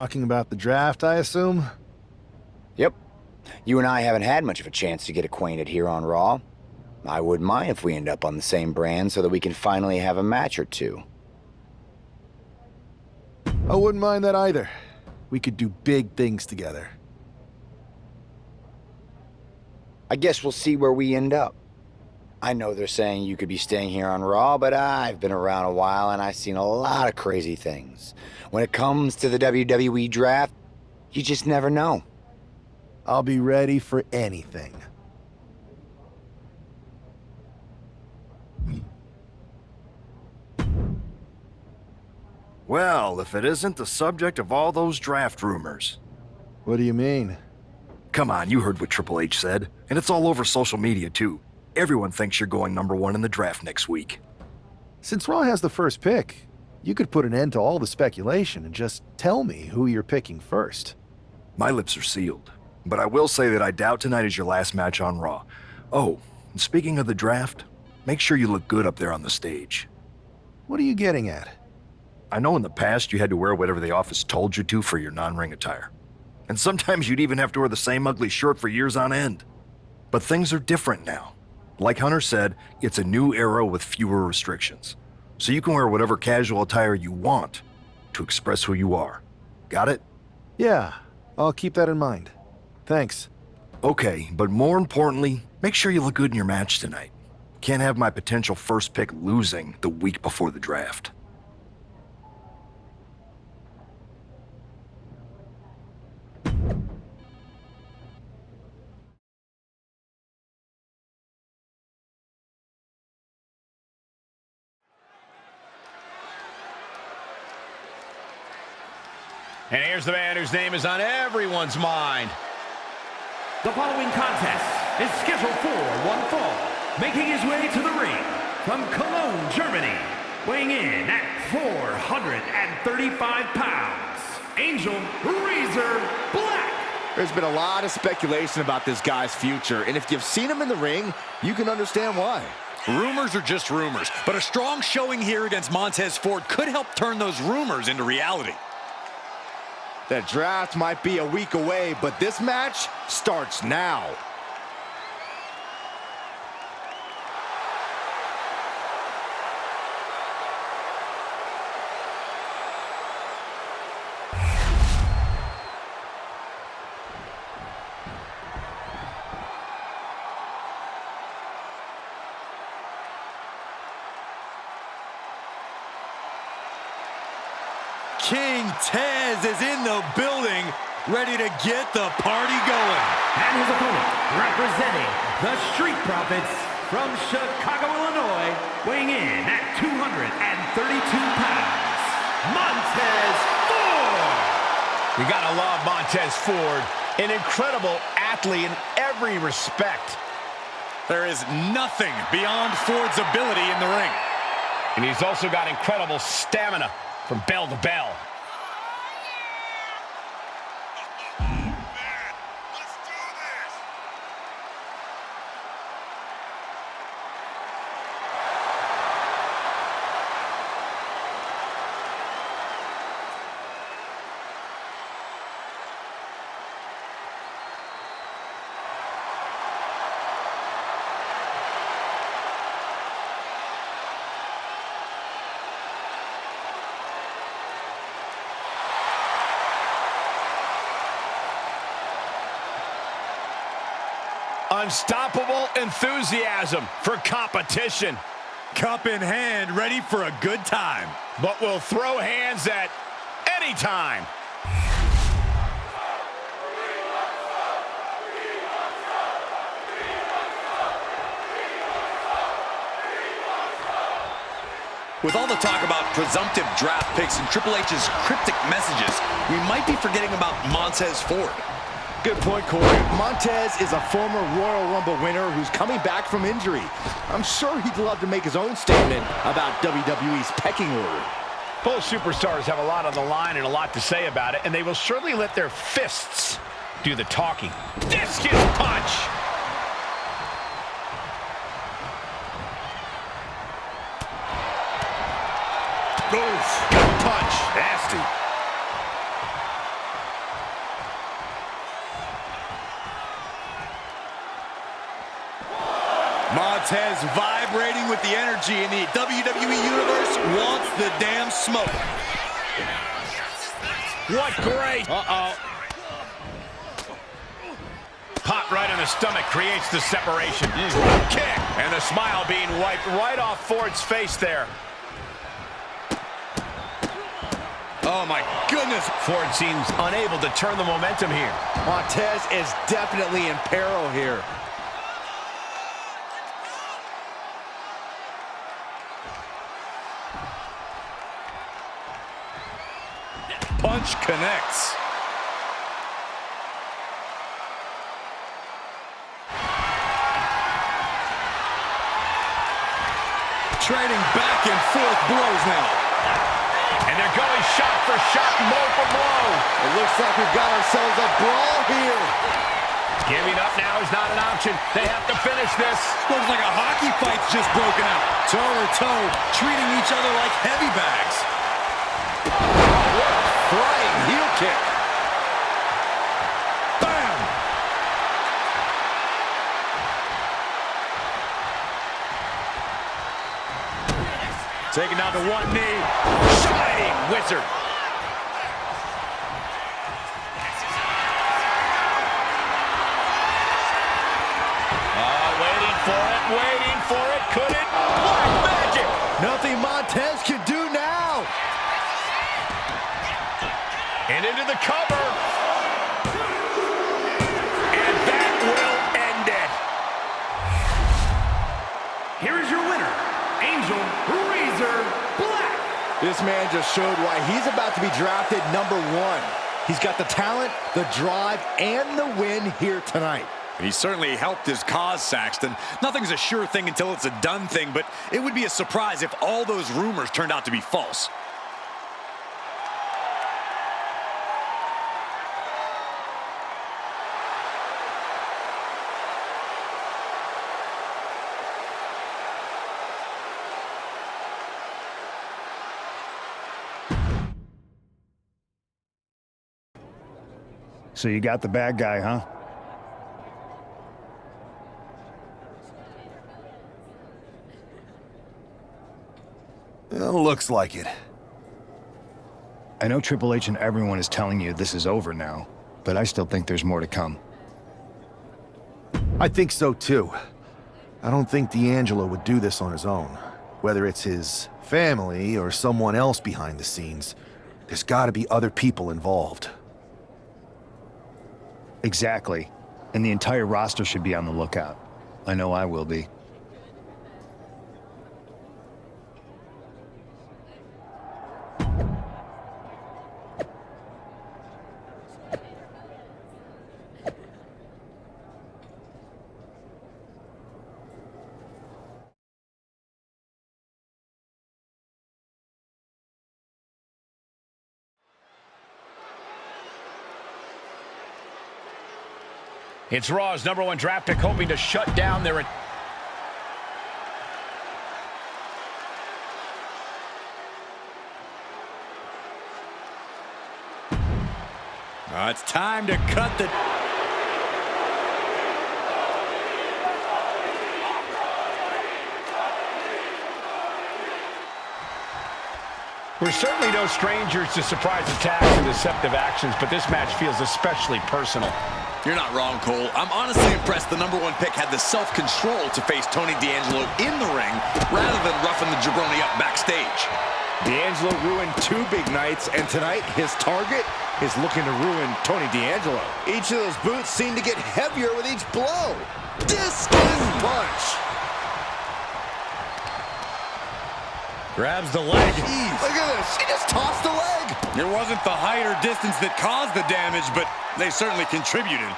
Talking about the draft, I assume? Yep. You and I haven't had much of a chance to get acquainted here on Raw. I wouldn't mind if we end up on the same brand so that we can finally have a match or two. I wouldn't mind that either. We could do big things together. I guess we'll see where we end up. I know they're saying you could be staying here on Raw, but I've been around a while and I've seen a lot of crazy things. When it comes to the WWE draft, you just never know. I'll be ready for anything. Well, if it isn't the subject of all those draft rumors. What do you mean? Come on, you heard what Triple H said, and it's all over social media too. Everyone thinks you're going #1 in the draft next week. Since Raw has the first pick, you could put an end to all the speculation and just tell me who you're picking first. My lips are sealed, but I will say that I doubt tonight is your last match on Raw. Oh, and speaking of the draft, make sure you look good up there on the stage. What are you getting at? I know in the past you had to wear whatever the office told you to for your non-ring attire. And sometimes you'd even have to wear the same ugly shirt for years on end. But things are different now. Like Hunter said, it's a new era with fewer restrictions. So you can wear whatever casual attire you want to express who you are. Got it? Yeah, I'll keep that in mind. Thanks. Okay, but more importantly, make sure you look good in your match tonight. Can't have my potential first pick losing the week before the draft. And here's the man whose name is on everyone's mind. The following contest is scheduled for one fall. Making his way to the ring from Cologne, Germany, weighing in at 435 pounds, Angel Razor Black. There's been a lot of speculation about this guy's future, and if you've seen him in the ring, you can understand why. Rumors are just rumors, but a strong showing here against Montez Ford could help turn those rumors into reality. The draft might be a week away, but this match starts now. King Tez is in the building, ready to get the party going. And his opponent, representing the Street Profits from Chicago, Illinois, weighing in at 232 pounds, Montez Ford. You gotta love Montez Ford, an incredible athlete in every respect. There is nothing beyond Ford's ability in the ring. And he's also got incredible stamina from bell to bell. Unstoppable enthusiasm for competition. Cup in hand, ready for a good time. But will throw hands at any time. With all the talk about presumptive draft picks and Triple H's cryptic messages, we might be forgetting about Montez Ford. Good point, Corey. Montez is a former Royal Rumble winner who's coming back from injury. I'm sure he'd love to make his own statement about WWE's pecking order. Both superstars have a lot on the line and a lot to say about it, and they will surely let their fists do the talking. Discus punch! Oof, good punch. Nasty. Montez vibrating with the energy, and the WWE Universe wants the damn smoke. What great. Pop right in the stomach creates the separation. Drop kick. And the smile being wiped right off Ford's face there. Oh, my goodness. Ford seems unable to turn the momentum here. Montez is definitely in peril here. Punch connects. Trading back and forth blows now. And they're going shot for shot, blow for blow. It looks like we've got ourselves a brawl here. Giving up now is not an option. They have to finish this. Looks like a hockey fight's just broken out. Toe to toe, treating each other like heavy bags. Flying heel kick. Bam! Taken down to one knee. Shining wizard. Waiting for it. Could it? Black magic. Nothing Montez can do now. And into the cover. And that will end it. Here is your winner, Angel Razor Black. This man just showed why he's about to be drafted #1. He's got the talent, the drive, and the win here tonight. He certainly helped his cause, Saxton. Nothing's a sure thing until it's a done thing, but it would be a surprise if all those rumors turned out to be false. So you got the bad guy, huh? Looks like it. I know Triple H and everyone is telling you this is over now, but I still think there's more to come. I think so too. I don't think D'Angelo would do this on his own. Whether it's his family or someone else behind the scenes, there's gotta be other people involved. Exactly. And the entire roster should be on the lookout. I know I will be. It's Raw's #1 draft pick hoping to shut down their... It's time to cut the... We're certainly no strangers to surprise attacks and deceptive actions, but this match feels especially personal. You're not wrong, Cole. I'm honestly impressed the #1 pick had the self-control to face Tony D'Angelo in the ring rather than roughing the jabroni up backstage. D'Angelo ruined 2 big nights, and tonight his target is looking to ruin Tony D'Angelo. Each of those boots seem to get heavier with each blow. Discus punch. Grabs the leg. Jeez, look at this. She just tossed the leg. It wasn't the height or distance that caused the damage, but they certainly contributed.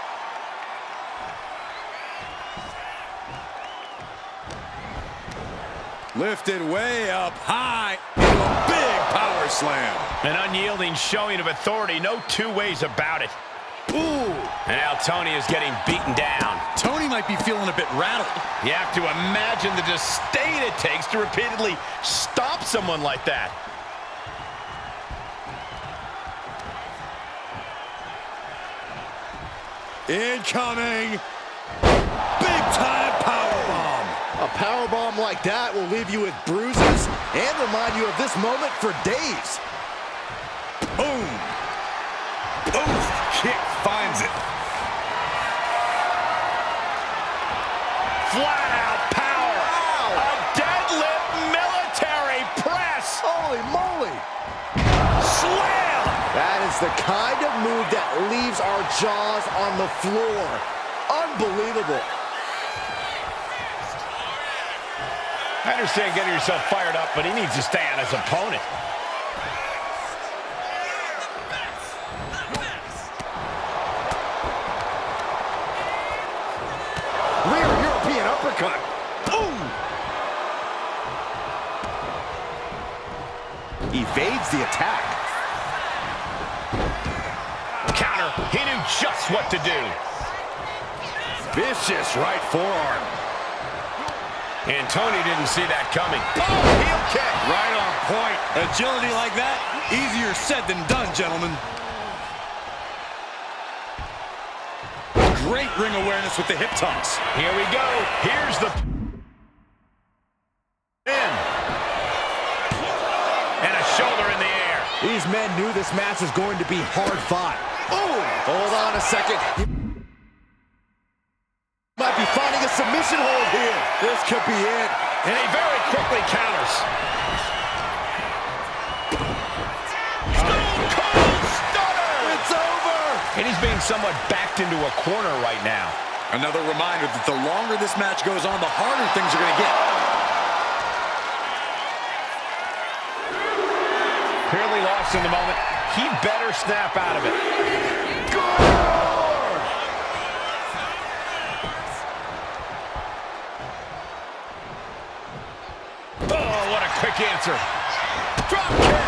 Lifted way up high into a big power slam. An unyielding showing of authority, no two ways about it. Ooh! And now Tony is getting beaten down. Tony might be feeling a bit rattled. You have to imagine the disdain it takes to repeatedly stop someone like that. Incoming. Big time powerbomb. powerbomb like that will leave you with bruises and remind you of this moment for days. Boom. Oof, kick finds it. Flat out power. Wow. A deadlift military press. Holy moly. Slam. That is the kind of move that leaves our jaws on the floor. Unbelievable. I understand getting yourself fired up, but he needs to stay on his opponent. Rear European uppercut. Boom! Evades the attack. Counter. He knew just what to do. Vicious right forearm. And Tony didn't see that coming. Oh, heel kick. Right on point. Agility like that, easier said than done, gentlemen. Great ring awareness with the hip toss. Here we go. Here's the pin. And a shoulder in the air. These men knew this match was going to be hard fought. Boom! Hold on a second. He might be finding a submission hold here. This could be it. And he very quickly counters. Stone Cold Stunner! It's over! And he's being somewhat backed into a corner right now. Another reminder that the longer this match goes on, the harder things are going to get. Clearly lost in the moment. He better snap out of it. Oh, what a quick answer. Drop kick.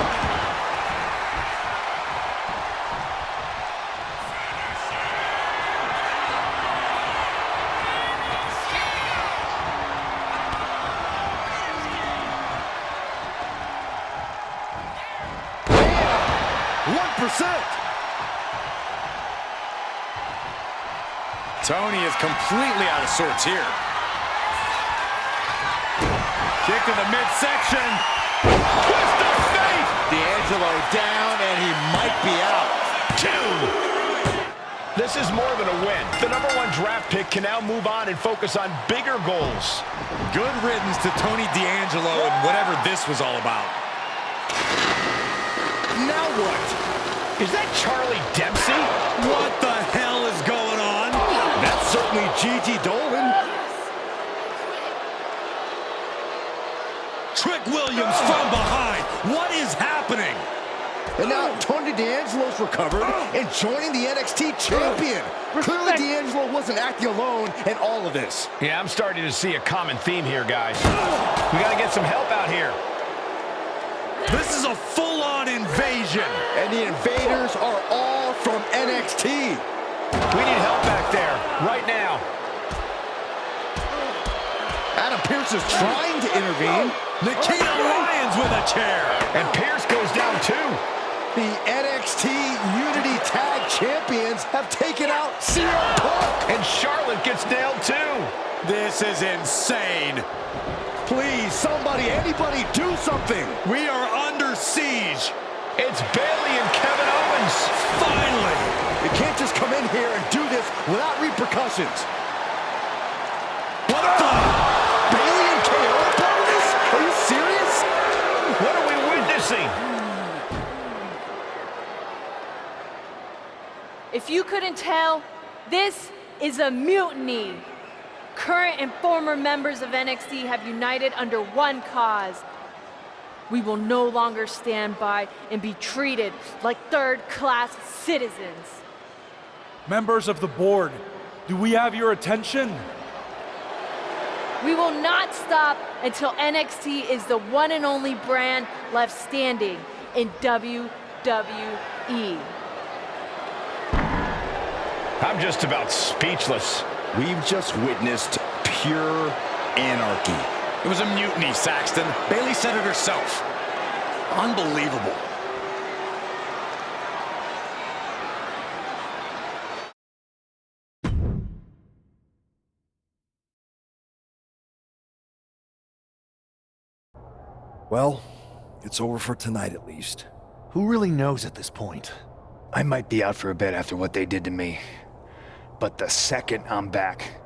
Tony is completely out of sorts here. Kick to the midsection. Twist of fate. D'Angelo down, and he might be out. 2. This is more than a win. The #1 draft pick can now move on and focus on bigger goals. Good riddance to Tony D'Angelo and whatever this was all about. Now what? Is that Charlie Dempsey? What the hell is going on? That's certainly Gigi Dolan. Trick Williams from behind. What is happening? And now Tony D'Angelo's recovered and joining the NXT champion. Clearly D'Angelo wasn't acting alone in all of this. Yeah, I'm starting to see a common theme here, guys. We got to get some help out here. This is a full-on invasion. And the invaders are all from NXT. We need help back there, right now. Adam Pearce is trying to intervene. Nikita Lyons with a chair. And Pearce goes down too. The NXT Unity Tag Champions have taken out CM Punk. And Charlotte gets nailed too. This is insane. Please, somebody, anybody, do something. We are under siege. It's Bayley and Kevin Owens. Finally. You can't just come in here and do this without repercussions. What the? Bayley and KO are part of this? Are you serious? What are we witnessing? If you couldn't tell, this is a mutiny. Current and former members of NXT have united under one cause. We will no longer stand by and be treated like third-class citizens. Members of the board, do we have your attention? We will not stop until NXT is the one and only brand left standing in WWE. I'm just about speechless. We've just witnessed pure anarchy. It was a mutiny, Saxton. Bayley said it herself. Unbelievable. Well, it's over for tonight at least. Who really knows at this point? I might be out for a bit after what they did to me. But the second I'm back,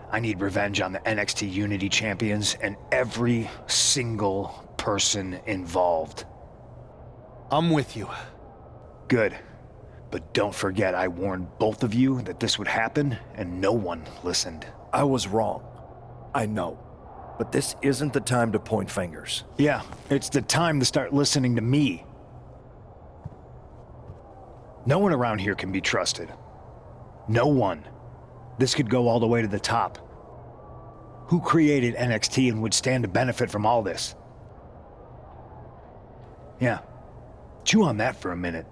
I need revenge on the NXT Unity Champions and every single person involved. I'm with you. Good. But don't forget I warned both of you that this would happen, and no one listened. I was wrong. I know. But this isn't the time to point fingers. Yeah, it's the time to start listening to me. No one around here can be trusted. No one. This could go all the way to the top. Who created NXT and would stand to benefit from all this? Yeah. Chew on that for a minute.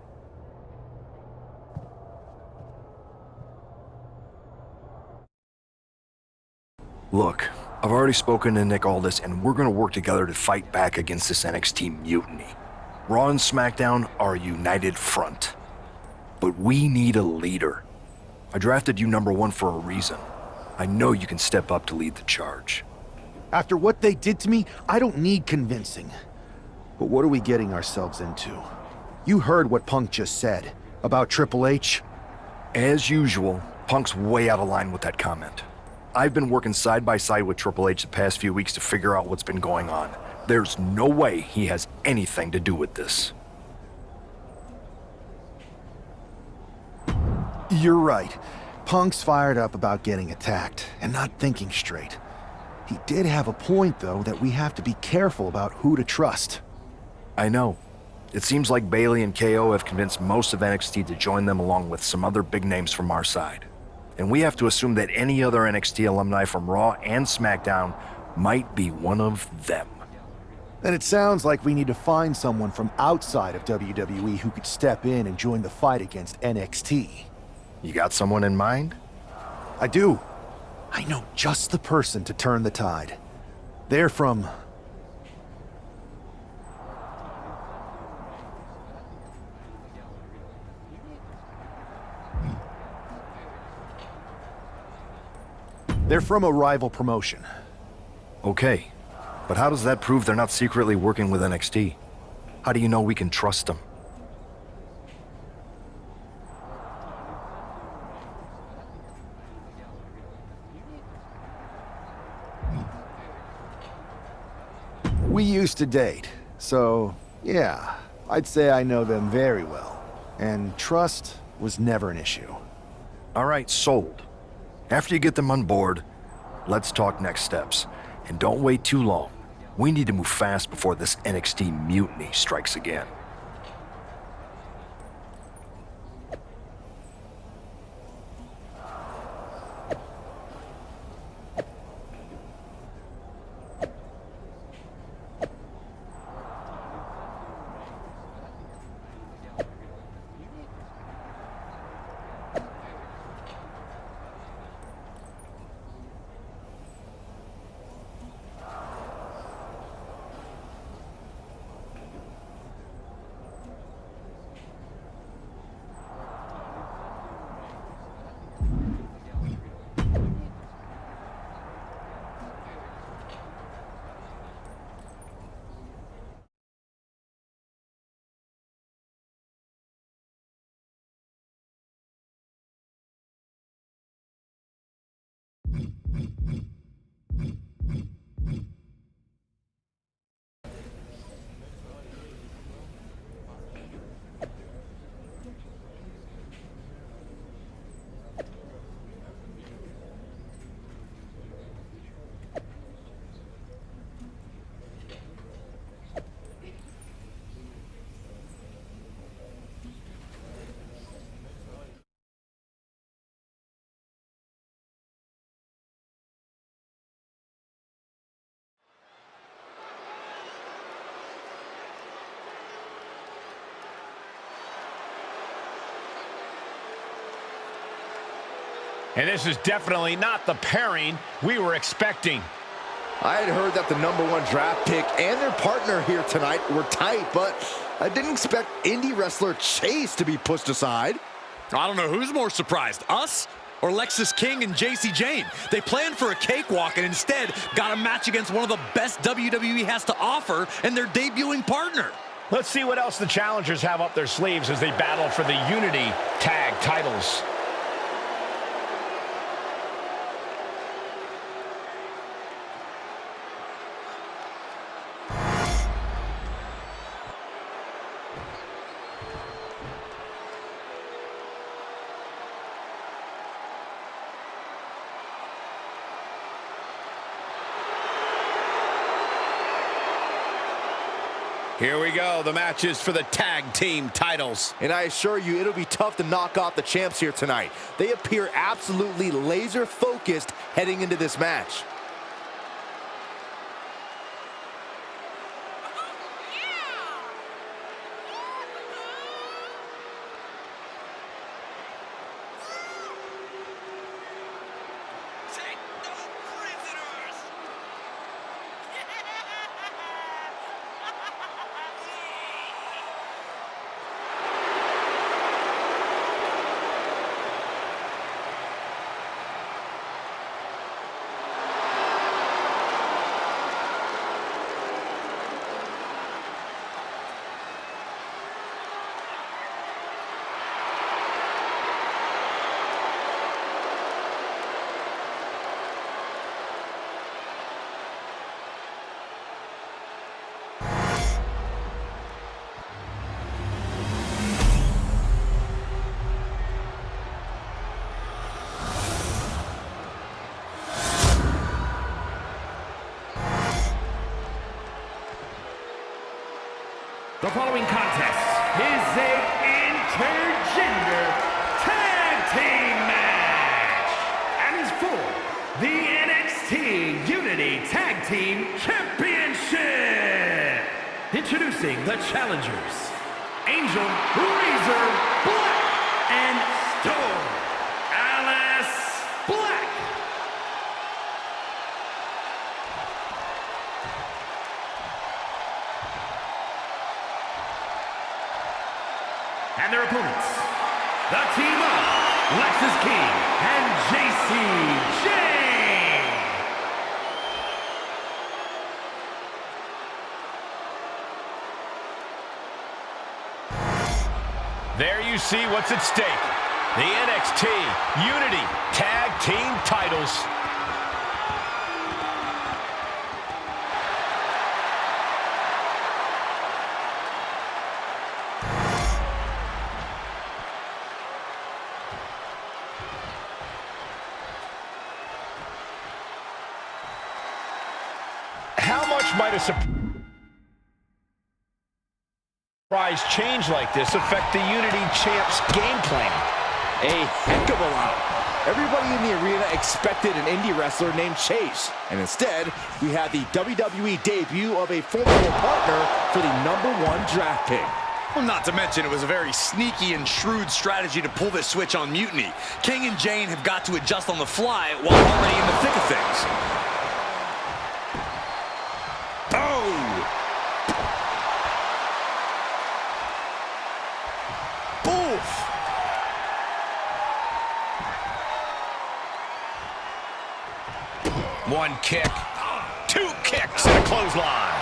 Look, I've already spoken to Nick Aldis, and we're gonna work together to fight back against this NXT mutiny. Raw and SmackDown are a united front. But we need a leader. I drafted you #1 for a reason. I know you can step up to lead the charge. After what they did to me, I don't need convincing. But what are we getting ourselves into? You heard what Punk just said about Triple H. As usual, Punk's way out of line with that comment. I've been working side by side with Triple H the past few weeks to figure out what's been going on. There's no way he has anything to do with this. You're right. Punk's fired up about getting attacked and not thinking straight. He did have a point, though, that we have to be careful about who to trust. I know. It seems like Bayley and KO have convinced most of NXT to join them along with some other big names from our side. And we have to assume that any other NXT alumni from Raw and SmackDown might be one of them. Then it sounds like we need to find someone from outside of WWE who could step in and join the fight against NXT. You got someone in mind? I do. I know just the person to turn the tide. They're from... They're from a rival promotion. Okay, but how does that prove they're not secretly working with NXT? How do you know we can trust them? We used to date, so yeah, I'd say I know them very well. And trust was never an issue. All right, sold. After you get them on board, let's talk next steps. And don't wait too long. We need to move fast before this NXT mutiny strikes again. And this is definitely not the pairing we were expecting. I had heard that the #1 draft pick and their partner here tonight were tight, but I didn't expect indie wrestler Chase to be pushed aside. I don't know who's more surprised, us or Lexis King and JC Jane. They planned for a cakewalk and instead got a match against one of the best WWE has to offer and their debuting partner. Let's see what else the challengers have up their sleeves as they battle for the Unity Tag titles. Here we go, the matches for the tag team titles. And I assure you, it'll be tough to knock off the champs here tonight. They appear absolutely laser focused heading into this match. The following contest is a intergender tag team match and is for the NXT Unity Tag Team Championship. Introducing the challengers, Angel, Razor, Black, and Storm, Alice Black. And their opponents, the team of Lexis King and JC Jane. There you see what's at stake. The NXT Unity Tag Team titles. How much might a surprise change like this affect the Unity Champs' game plan? A heck of a lot. Everybody in the arena expected an indie wrestler named Chase. And instead, we had the WWE debut of a formidable partner for the #1 draft pick. Well, not to mention, it was a very sneaky and shrewd strategy to pull this switch on Mutiny. King and Jane have got to adjust on the fly while already in the thick of things. One kick, two kicks, and a clothesline.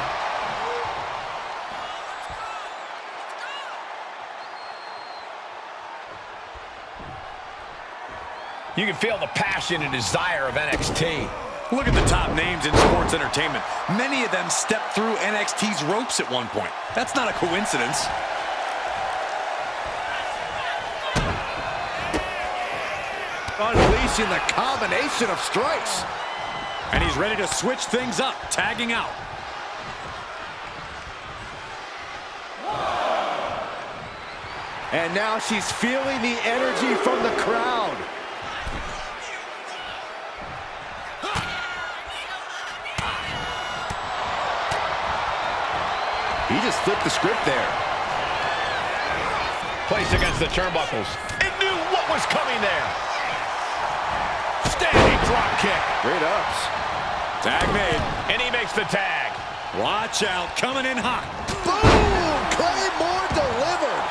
You can feel the passion and desire of NXT. Look at the top names in sports entertainment. Many of them stepped through NXT's ropes at one point. That's not a coincidence. Unleashing the combination of strikes. And he's ready to switch things up, tagging out. And now she's feeling the energy from the crowd. He just flipped the script there. Placed against the turnbuckles. It knew what was coming there. Standing drop kick. Great ups. Tag made. And he makes the tag. Watch out, coming in hot. Boom! Claymore delivered.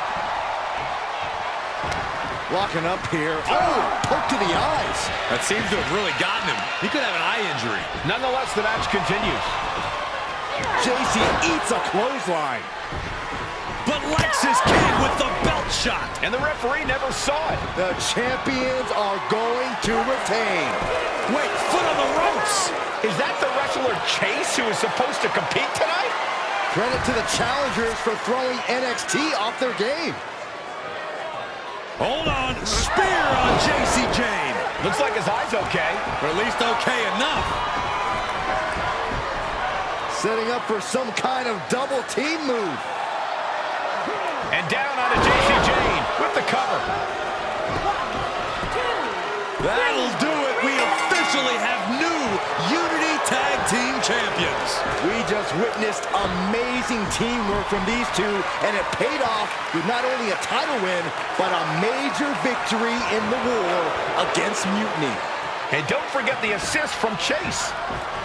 Locking up here. Oh, poke to the eyes. That seems to have really gotten him. He could have an eye injury. Nonetheless, the match continues. JC eats a clothesline. But Lexus came with the belt shot. And the referee never saw it. The champions are going to retain. Wait, foot on the ropes. Is that the wrestler Chase who is supposed to compete tonight? Credit to the challengers for throwing NXT off their game. Hold on. Spear on JC Jane. Looks like his eye's okay. Or at least okay enough. Setting up for some kind of double team move. And down onto JC Jane with the cover. That'll do it. We officially have new Unity Tag Team Champions. We just witnessed amazing teamwork from these two, and it paid off with not only a title win, but a major victory in the war against Mutiny. And don't forget the assist from Chase.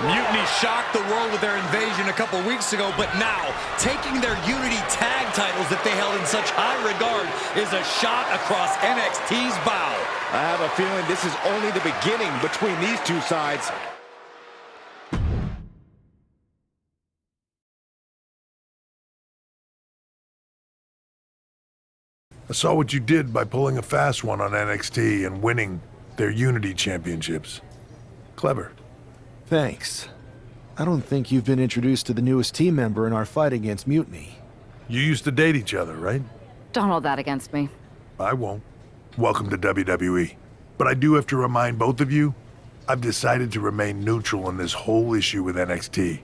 Mutiny shocked the world with their invasion a couple weeks ago, but now, taking their Unity Tag titles that they held in such high regard is a shot across NXT's bow. I have a feeling this is only the beginning between these two sides. I saw what you did by pulling a fast one on NXT and winning their Unity Championships. Clever. Thanks. I don't think you've been introduced to the newest team member in our fight against Mutiny. You used to date each other, right? Don't hold that against me. I won't. Welcome to WWE. But I do have to remind both of you, I've decided to remain neutral in this whole issue with NXT.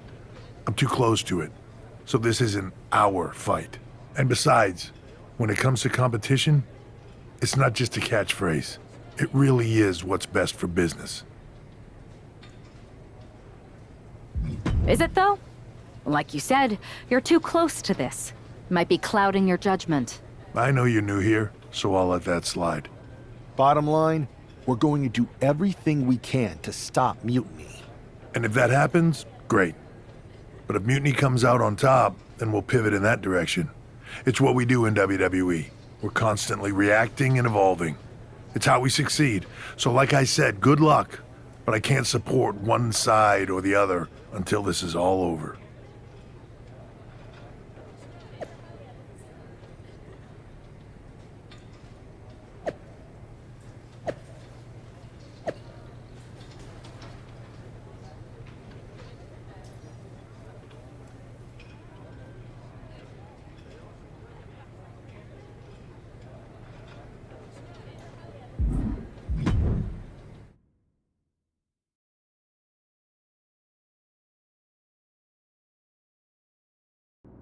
I'm too close to it, so this isn't our fight. And besides, when it comes to competition, it's not just a catchphrase. It really is what's best for business. Is it, though? Like you said, you're too close to this. Might be clouding your judgment. I know you're new here, so I'll let that slide. Bottom line, we're going to do everything we can to stop Mutiny. And if that happens, great. But if Mutiny comes out on top, then we'll pivot in that direction. It's what we do in WWE. We're constantly reacting and evolving. It's how we succeed. So like I said, good luck. But I can't support one side or the other until this is all over.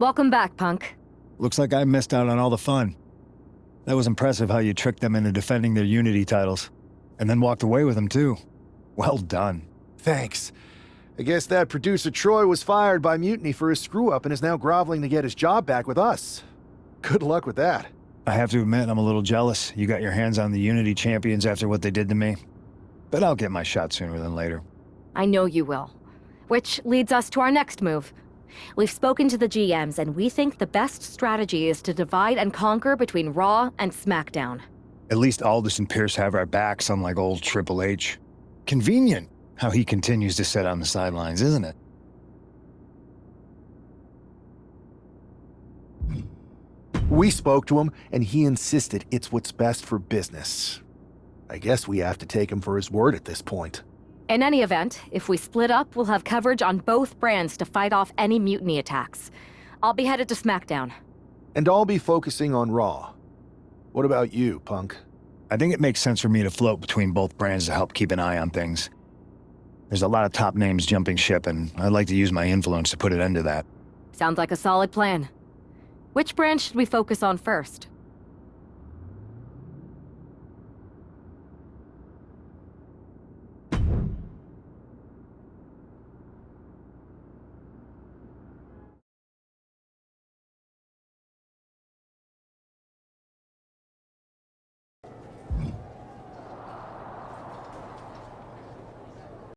Welcome back, Punk. Looks like I missed out on all the fun. That was impressive how you tricked them into defending their Unity titles. And then walked away with them, too. Well done. Thanks. I guess that producer Troy was fired by Mutiny for his screw-up and is now groveling to get his job back with us. Good luck with that. I have to admit, I'm a little jealous. You got your hands on the Unity champions after what they did to me. But I'll get my shot sooner than later. I know you will. Which leads us to our next move. We've spoken to the GMs, and we think the best strategy is to divide and conquer between Raw and SmackDown. At least Aldous and Pierce have our backs, unlike old Triple H. Convenient how he continues to sit on the sidelines, isn't it? We spoke to him, and he insisted it's what's best for business. I guess we have to take him for his word at this point. In any event, if we split up, we'll have coverage on both brands to fight off any Mutiny attacks. I'll be headed to SmackDown. And I'll be focusing on Raw. What about you, Punk? I think it makes sense for me to float between both brands to help keep an eye on things. There's a lot of top names jumping ship, and I'd like to use my influence to put an end to that. Sounds like a solid plan. Which brand should we focus on first?